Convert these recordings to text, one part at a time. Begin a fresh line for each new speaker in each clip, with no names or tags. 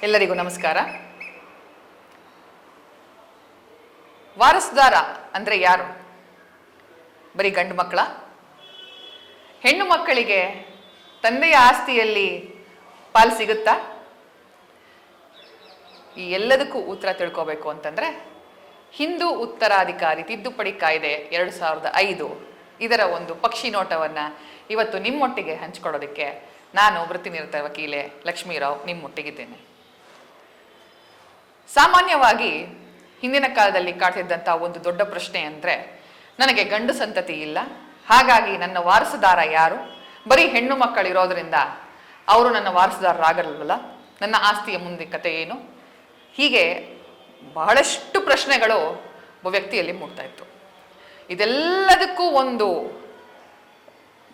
ಎಲ್ಲರಿಗೂ ನಮಸ್ಕಾರ. ವಾರಸುದಾರ ಅಂದ್ರೆ ಯಾರು? ಬರೀ ಗಂಡು ಮಕ್ಕಳ? ಹೆಣ್ಣು ಮಕ್ಕಳಿಗೆ ತಂದೆಯ ಆಸ್ತಿಯಲ್ಲಿ ಪಾಲು ಸಿಗುತ್ತಾ? ಈ ಎಲ್ಲದಕ್ಕೂ ಉತ್ತರ ತಿಳ್ಕೋಬೇಕು ಅಂತಂದ್ರೆ ಹಿಂದೂ ಉತ್ತರಾಧಿಕಾರಿ ತಿದ್ದುಪಡಿ ಕಾಯ್ದೆ 2005 ಇದರ ಒಂದು ಪಕ್ಷಿ ನೋಟವನ್ನ ಇವತ್ತು ನಿಮ್ಮೊಟ್ಟಿಗೆ ಹಂಚಿಕೊಳ್ಳೋದಕ್ಕೆ ನಾನು ವೃತ್ತಿನಿರತ ವಕೀಲೆ ಲಕ್ಷ್ಮೀರಾವ್ ನಿಮ್ಮೊಟ್ಟಿಗಿದ್ದೇನೆ. ಸಾಮಾನ್ಯವಾಗಿ ಹಿಂದಿನ ಕಾಲದಲ್ಲಿ ಕಾಡ್ತಿದ್ದಂಥ ಒಂದು ದೊಡ್ಡ ಪ್ರಶ್ನೆ ಅಂದರೆ, ನನಗೆ ಗಂಡು ಸಂತತಿ ಇಲ್ಲ, ಹಾಗಾಗಿ ನನ್ನ ವಾರಸುದಾರ ಯಾರು? ಬರೀ ಹೆಣ್ಣು ಮಕ್ಕಳಿರೋದ್ರಿಂದ ಅವರು ನನ್ನ ವಾರಸುದಾರರಾಗಲ್ವಲ್ಲ, ನನ್ನ ಆಸ್ತಿಯ ಮುಂದೆ ಕತೆ ಏನು? ಹೀಗೆ ಬಹಳಷ್ಟು ಪ್ರಶ್ನೆಗಳು ಒಬ್ಬ ವ್ಯಕ್ತಿಯಲ್ಲಿ ಮೂಡ್ತಾ ಇತ್ತು. ಇದೆಲ್ಲದಕ್ಕೂ ಒಂದು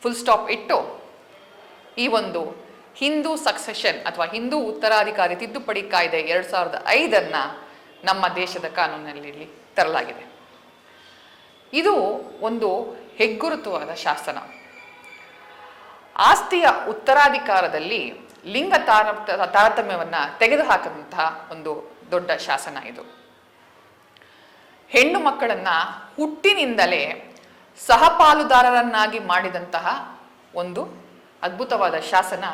ಫುಲ್ ಸ್ಟಾಪ್ ಇಟ್ಟು ಈ ಒಂದು ಹಿಂದೂ ಸಕ್ಸೆಷನ್ ಅಥವಾ ಹಿಂದೂ ಉತ್ತರಾಧಿಕಾರಿ ತಿದ್ದುಪಡಿ ಕಾಯ್ದೆ 2005 ನಮ್ಮ ದೇಶದ ಕಾನೂನಿನಲ್ಲಿ ತರಲಾಗಿದೆ. ಇದು ಒಂದು ಹೆಗ್ಗುರುತುವಾದ ಶಾಸನ. ಆಸ್ತಿಯ ಉತ್ತರಾಧಿಕಾರದಲ್ಲಿ ಲಿಂಗ ತಾರತಮ್ಯವನ್ನ ತೆಗೆದುಹಾಕದಂತಹ ಒಂದು ದೊಡ್ಡ ಶಾಸನ ಇದು. ಹೆಣ್ಣು ಮಕ್ಕಳನ್ನ ಹುಟ್ಟಿನಿಂದಲೇ ಸಹಪಾಲುದಾರರನ್ನಾಗಿ ಮಾಡಿದಂತಹ ಒಂದು ಅದ್ಭುತವಾದ ಶಾಸನ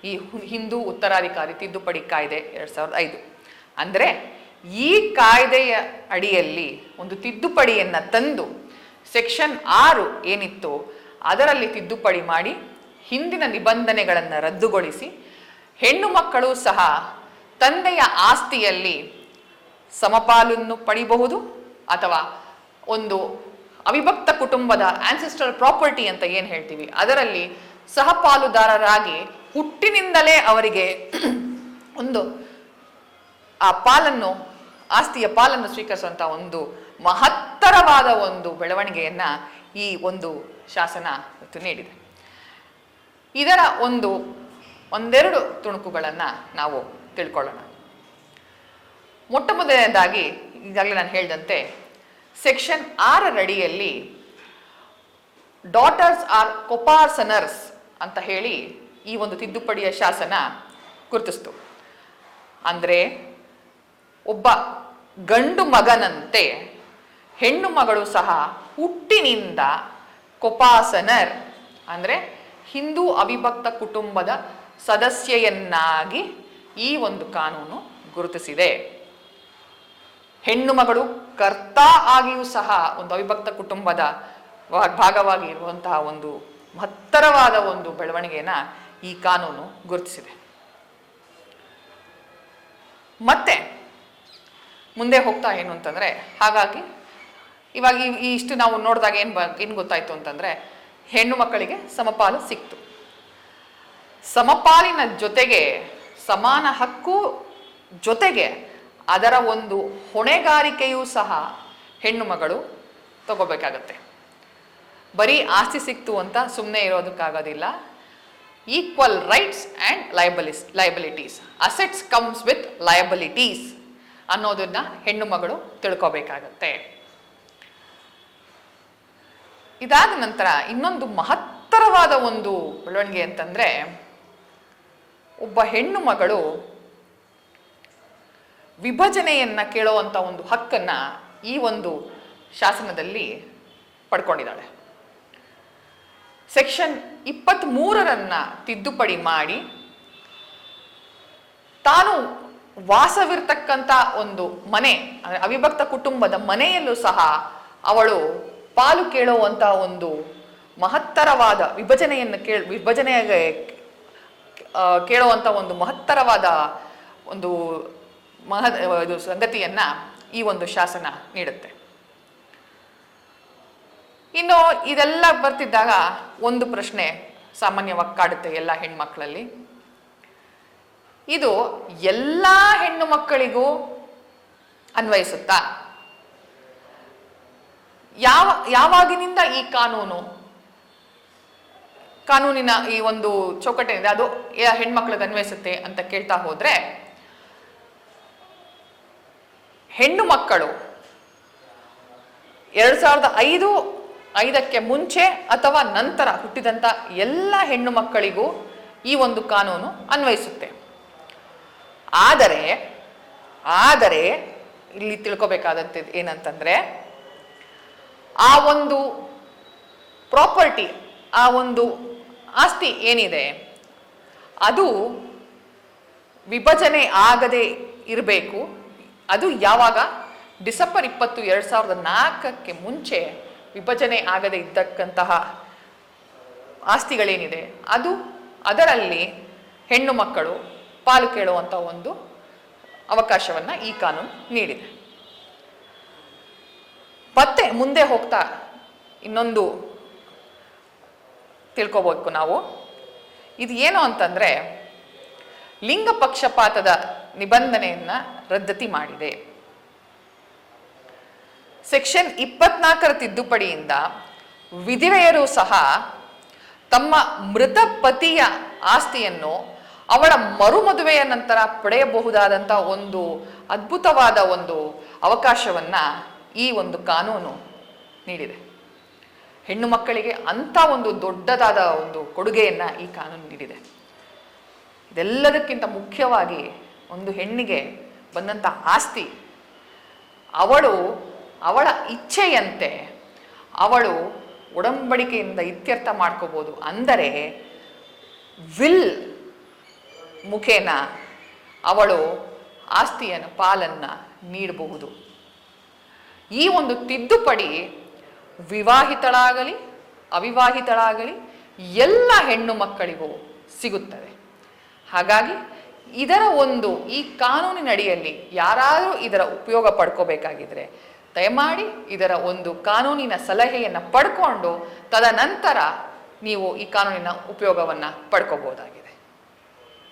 ಈ ಹಿಂದೂ ಉತ್ತರಾಧಿಕಾರಿ ತಿದ್ದುಪಡಿ ಕಾಯ್ದೆ 2005. ಅಂದರೆ ಈ ಕಾಯ್ದೆಯ ಅಡಿಯಲ್ಲಿ ಒಂದು ತಿದ್ದುಪಡಿಯನ್ನ ತಂದು ಸೆಕ್ಷನ್ 6 ಏನಿತ್ತು ಅದರಲ್ಲಿ ತಿದ್ದುಪಡಿ ಮಾಡಿ ಹಿಂದಿನ ನಿಬಂಧನೆಗಳನ್ನು ರದ್ದುಗೊಳಿಸಿ ಹೆಣ್ಣು ಮಕ್ಕಳು ಸಹ ತಂದೆಯ ಆಸ್ತಿಯಲ್ಲಿ ಸಮಪಾಲನ್ನು ಪಡಿಬಹುದು ಅಥವಾ ಒಂದು ಅವಿಭಕ್ತ ಕುಟುಂಬದ ಆನ್ಸೆಸ್ಟ್ರಲ್ ಪ್ರಾಪರ್ಟಿ ಅಂತ ಏನು ಹೇಳ್ತೀವಿ ಅದರಲ್ಲಿ ಸಹಪಾಲುದಾರರಾಗಿ ಹುಟ್ಟಿನಿಂದಲೇ ಅವರಿಗೆ ಒಂದು ಆ ಪಾಲನ್ನು ಆಸ್ತಿಯ ಪಾಲನ್ನು ಸ್ವೀಕರಿಸುವಂಥ ಒಂದು ಮಹತ್ತರವಾದ ಒಂದು ಬೆಳವಣಿಗೆಯನ್ನ ಈ ಒಂದು ಶಾಸನ ನೀಡಿದೆ. ಇದರ ಒಂದೆರಡು ತುಣುಕುಗಳನ್ನು ನಾವು ತಿಳ್ಕೊಳ್ಳೋಣ. ಮೊಟ್ಟ ಮೊದಲನೇದಾಗಿ ಈಗಾಗಲೇ ನಾನು ಹೇಳಿದಂತೆ ಸೆಕ್ಷನ್ 6 ಅಡಿಯಲ್ಲಿ ಡಾಟರ್ಸ್ ಆರ್ ಕೊಪಾರ್ಸನರ್ಸ್ ಅಂತ ಹೇಳಿ ಈ ಒಂದು ತಿದ್ದುಪಡಿಯ ಶಾಸನ ಗುರುತಿಸ್ತು. ಅಂದರೆ ಒಬ್ಬ ಗಂಡು ಮಗನಂತೆ ಹೆಣ್ಣು ಮಗಳು ಸಹ ಹುಟ್ಟಿನಿಂದ ಕೊಪಾಸನರ್ ಅಂದರೆ ಹಿಂದೂ ಅವಿಭಕ್ತ ಕುಟುಂಬದ ಸದಸ್ಯೆಯನ್ನಾಗಿ ಈ ಒಂದು ಕಾನೂನು ಗುರುತಿಸಿದೆ. ಹೆಣ್ಣು ಮಗಳು ಕರ್ತ ಆಗಿಯೂ ಸಹ ಒಂದು ಅವಿಭಕ್ತ ಕುಟುಂಬದ ಭಾಗವಾಗಿ ಇರುವಂತಹ ಒಂದು ಮಹತ್ತರವಾದ ಒಂದು ಬೆಳವಣಿಗೆಯನ್ನ ಈ ಕಾನೂನು ಗುರುತಿಸಿದೆ. ಮತ್ತೆ ಮುಂದೆ ಹೋಗ್ತಾ ಏನು ಅಂತಂದ್ರೆ, ಹಾಗಾಗಿ ಇವಾಗ ಇಷ್ಟು ನಾವು ನೋಡಿದಾಗ ಏನು ಗೊತ್ತಾಯ್ತು ಅಂತಂದ್ರೆ, ಹೆಣ್ಣು ಮಕ್ಕಳಿಗೆ ಸಮಪಾಲು ಸಿಕ್ತು. ಸಮಪಾಲಿನ ಜೊತೆಗೆ ಸಮಾನ ಹಕ್ಕು ಜೊತೆಗೆ ಅದರ ಒಂದು ಹೊಣೆಗಾರಿಕೆಯೂ ಸಹ ಹೆಣ್ಣು ಮಗಳು ತಗೋಬೇಕಾಗತ್ತೆ. ಬರೀ ಆಸ್ತಿ ಸಿಕ್ತು ಅಂತ ಸುಮ್ಮನೆ ಇರೋದಕ್ಕಾಗೋದಿಲ್ಲ. Equal rights and liabilities, assets comes with liabilities ಅನ್ನೋದನ್ನ ಹೆಣ್ಣು ಮಗಳು ತಿಳ್ಕೋಬೇಕಾಗತ್ತೆ. ಇದಾದ ನಂತರ ಇನ್ನೊಂದು ಮಹತ್ತರವಾದ ಒಂದು ಬೆಳವಣಿಗೆ ಅಂತಂದ್ರೆ, ಒಬ್ಬ ಹೆಣ್ಣು ಮಗಳು ವಿಭಜನೆಯನ್ನ ಕೇಳುವಂತ ಒಂದು ಹಕ್ಕನ್ನ ಈ ಒಂದು ಶಾಸನದಲ್ಲಿ ಪಡ್ಕೊಂಡಿದ್ದಾಳೆ. ಸೆಕ್ಷನ್ 23 ತಿದ್ದುಪಡಿ ಮಾಡಿ ತಾನು ವಾಸವಿರ್ತಕ್ಕಂಥ ಒಂದು ಮನೆ, ಅವಿಭಕ್ತ ಕುಟುಂಬದ ಮನೆಯಲ್ಲೂ ಸಹ ಅವಳು ಪಾಲು ಕೇಳುವಂತ ಒಂದು ಮಹತ್ತರವಾದ ವಿಭಜನೆಗೆ ಕೇಳುವಂತ ಒಂದು ಮಹತ್ತರವಾದ ಒಂದು ಸಂಗತಿಯನ್ನ ಈ ಒಂದು ಶಾಸನ ನೀಡುತ್ತೆ. ಇನ್ನು ಇದೆಲ್ಲ ಬರ್ತಿದ್ದಾಗ ಒಂದು ಪ್ರಶ್ನೆ ಸಾಮಾನ್ಯವಾಗಿ ಕಾಡುತ್ತೆ ಎಲ್ಲ ಹೆಣ್ಮಕ್ಳಲ್ಲಿ. ಇದು ಎಲ್ಲ ಹೆಣ್ಣು ಮಕ್ಕಳಿಗೂ ಅನ್ವಯಿಸುತ್ತಾ? ಯಾವಾಗಿನಿಂದ ಈ ಕಾನೂನಿನ ಈ ಒಂದು ಚೌಕಟ್ಟಿನಿಂದ ಅದು ಹೆಣ್ಮಕ್ಳಿಗೆ ಅನ್ವಯಿಸುತ್ತೆ ಅಂತ ಕೇಳ್ತಾ ಹೋದ್ರೆ, ಹೆಣ್ಣು ಮಕ್ಕಳು 2005 ಮುಂಚೆ ಅಥವಾ ನಂತರ ಹುಟ್ಟಿದಂಥ ಎಲ್ಲ ಹೆಣ್ಣು ಮಕ್ಕಳಿಗೂ ಈ ಒಂದು ಕಾನೂನು ಅನ್ವಯಿಸುತ್ತೆ. ಆದರೆ ಆದರೆ ಇಲ್ಲಿ ತಿಳ್ಕೊಬೇಕಾದಂತೆ ಏನಂತಂದ್ರೆ, ಆ ಒಂದು ಪ್ರಾಪರ್ಟಿ, ಆ ಒಂದು ಆಸ್ತಿ ಏನಿದೆ ಅದು ವಿಭಜನೆ ಆಗದೆ ಇರಬೇಕು. ಅದು ಯಾವಾಗ? ಡಿಸೆಂಬರ್ 20, 2004 ಮುಂಚೆ ವಿಭಜನೆ ಆಗದೆ ಇದ್ದಕ್ಕಂತಹ ಆಸ್ತಿಗಳೇನಿದೆ ಅದು, ಅದರಲ್ಲಿ ಹೆಣ್ಣು ಮಕ್ಕಳು ಪಾಲು ಕೇಳುವಂಥ ಒಂದು ಅವಕಾಶವನ್ನ ಈ ಕಾನೂನು ನೀಡಿದೆ. ಮತ್ತೆ ಮುಂದೆ ಹೋಗ್ತಾ ಇನ್ನೊಂದು ತಿಳ್ಕೋಬೇಕು ನಾವು. ಇದು ಏನು ಅಂತಂದ್ರೆ, ಲಿಂಗ ಪಕ್ಷಪಾತದ ನಿಬಂಧನೆಯನ್ನ ರದ್ದತಿ ಮಾಡಿದೆ. ಸೆಕ್ಷನ್ 24 ತಿದ್ದುಪಡಿಯಿಂದ ವಿಧವೆಯರು ಸಹ ತಮ್ಮ ಮೃತ ಪತಿಯ ಆಸ್ತಿಯನ್ನು ಅವಳ ಮರುಮದುವೆಯ ನಂತರ ಪಡೆಯಬಹುದಾದಂಥ ಒಂದು ಅದ್ಭುತವಾದ ಒಂದು ಅವಕಾಶವನ್ನ ಈ ಒಂದು ಕಾನೂನು ನೀಡಿದೆ. ಹೆಣ್ಣು ಮಕ್ಕಳಿಗೆ ಅಂಥ ಒಂದು ದೊಡ್ಡದಾದ ಒಂದು ಕೊಡುಗೆಯನ್ನ ಈ ಕಾನೂನು ನೀಡಿದೆ. ಇದೆಲ್ಲದಕ್ಕಿಂತ ಮುಖ್ಯವಾಗಿ ಒಂದು ಹೆಣ್ಣಿಗೆ ಬಂದಂಥ ಆಸ್ತಿ ಅವಳ ಇಚ್ಛೆಯಂತೆ ಅವಳು ಒಡಂಬಡಿಕೆಯಿಂದ ಇತ್ಯರ್ಥ ಮಾಡ್ಕೋಬಹುದು. ಅಂದರೆ ವಿಲ್ ಮುಖೇನ ಅವಳು ಆಸ್ತಿಯನ್ನು ಪಾಲನ್ನ ನೀಡಬಹುದು. ಈ ಒಂದು ತಿದ್ದುಪಡಿ ವಿವಾಹಿತಳಾಗಲಿ ಅವಿವಾಹಿತಳಾಗಲಿ ಎಲ್ಲ ಹೆಣ್ಣು ಮಕ್ಕಳಿಗೂ ಸಿಗುತ್ತದೆ. ಹಾಗಾಗಿ ಈ ಕಾನೂನಿನಡಿಯಲ್ಲಿ ಯಾರಾದರೂ ಇದರ ಉಪಯೋಗ ಪಡ್ಕೋಬೇಕಾಗಿದ್ರೆ ದಯಮಾಡಿ ಇದರ ಒಂದು ಕಾನೂನಿನ ಸಲಹೆಯನ್ನು ಪಡ್ಕೊಂಡು ತದನಂತರ ನೀವು ಈ ಕಾನೂನಿನ ಉಪಯೋಗವನ್ನು ಪಡ್ಕೋಬಹುದಾಗಿದೆ.